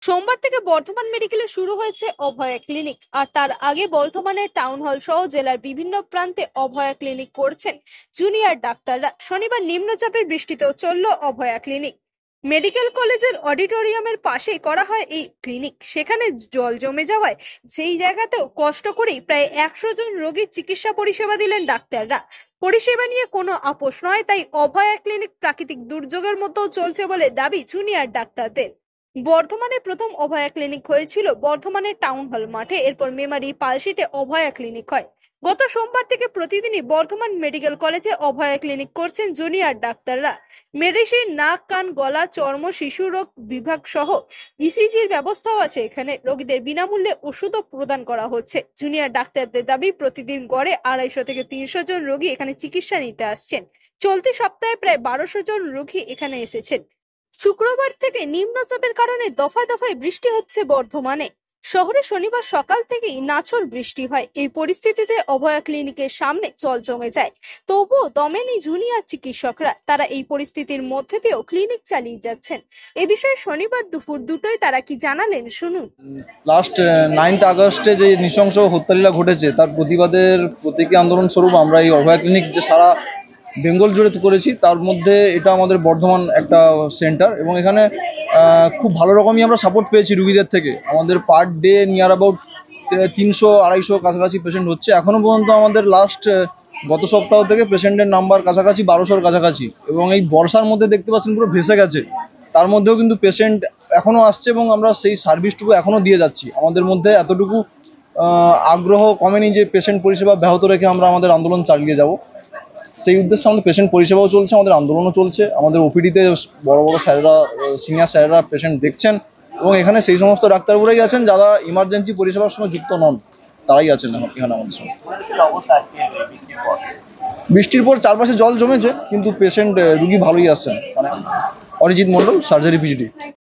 সোমবার থেকে বর্ধমান মেডিকেলে শুরু হয়েছে অভয়া ক্লিনিক। আর তার আগে বর্ধমানের টাউন হল সহ জেলার বিভিন্ন প্রান্তে অভয়া ক্লিনিক করছেন জুনিয়র ডাক্তাররা। শনিবার নিম্নচাপের বৃষ্টিতেও চলল অভয়া ক্লিনিক। মেডিকেল কলেজের অডিটোরিয়ামের পাশেই করা হয় এই ক্লিনিক। সেখানে জল জমে যাওয়ায় সেই জায়গাতেও কষ্ট করেই প্রায় 100 জন রোগীর চিকিৎসা পরিষেবা দিলেন ডাক্তাররা। পরিষেবা নিয়ে কোনো আপোষ নয়, তাই অভয়া ক্লিনিক প্রাকৃতিক দুর্যোগের মতোও চলছে বলে দাবি জুনিয়র ডাক্তারদের। বর্ধমানে প্রথম অভয়া ক্লিনিক হয়েছিল বর্ধমানের টাউন হল মাঠে, এরপর মেমারি পালশিটে অভয়া ক্লিনিক হয়। গত সোমবার থেকে প্রতিদিনই বর্ধমান মেডিকেল কলেজে অভয়া ক্লিনিক করছেন জুনিয়র ডাক্তাররা। মেডিসিন, নাক, কান, গলা, চর্ম, শিশু রোগ বিভাগ সহ ইসিজির ব্যবস্থাও আছে এখানে। রোগীদের বিনামূল্যে ওষুধও প্রদান করা হচ্ছে। জুনিয়র ডাক্তারদের দাবি, প্রতিদিন গড়ে 250 থেকে 300 জন রোগী এখানে চিকিৎসা নিতে আসছেন। চলতি সপ্তাহে প্রায় 1200 জন রোগী এখানে এসেছেন। শুক্রবার থেকে নিম্নচাপের কারণে দফায় দফায় বৃষ্টি হচ্ছে বর্ধমানে। শহরে শনিবার সকাল থেকেই নাছর বৃষ্টি হয়। এই পরিস্থিতিতে অভয়া ক্লিনিকের সামনে জল জমে যায়। তবুও দমেনি জুনিয়র চিকিৎসকরা। তারা এই পরিস্থিতির মধ্যে দিয়েও ক্লিনিক চালিয়ে যাচ্ছেন। এ বিষয়ে শনিবার দুপুর 2টায় তারা কি জানালেন শুনুন। লাস্ট 9th আগস্টে যে নৃশংস হত্যালীলা ঘটেছে তার প্রতিবাদের প্রতীকী আন্দোলন স্বরূপ আমরা এই অভয়া ক্লিনিক যে সারা বেঙ্গল জুড়ে করেছি, তার মধ্যে এটা আমাদের বর্ধমান একটা সেন্টার এবং এখানে খুব ভালো রকমই আমরা সাপোর্ট পেয়েছি রুগীদের থেকে। আমাদের পার ডে নিয়ার অ্যাবাউট 300-250 কাছাকাছি পেশেন্ট হচ্ছে। এখনও পর্যন্ত আমাদের লাস্ট গত সপ্তাহ থেকে পেশেন্টের নাম্বার কাছাকাছি 1200-র কাছাকাছি, এবং এই বর্ষার মধ্যে দেখতে পাচ্ছেন পুরো ভেসে গেছে। তার মধ্যেও কিন্তু পেশেন্ট এখনও আসছে এবং আমরা সেই সার্ভিসটুকু এখনও দিয়ে যাচ্ছি। আমাদের মধ্যে এতটুকু আগ্রহ কমেনি যে পেশেন্ট পরিষেবা ব্যাহত রেখে আমরা আমাদের আন্দোলন চালিয়ে যাব। সেই উদ্দেশ্যে আমাদের পেশেন্ট পরিষেবাও চলছে, আমাদের আন্দোলনও চলছে। আমাদের ওপিডিতে বড় বড় স্যারেরা, সিনিয়র স্যারেরা পেশেন্ট দেখছেন, এবং এখানে সেই সমস্ত ডাক্তারবাবুরাই আছেন যারা ইমার্জেন্সি পরিষেবার সঙ্গে যুক্ত নন, তারাই আছেন এখানে আমাদের সঙ্গে। বৃষ্টির পর চারপাশে জল জমেছে, কিন্তু পেশেন্ট রুগী ভালোই আসছেন। মানে অরিজিৎ মণ্ডল, সার্জারি পিজিটি।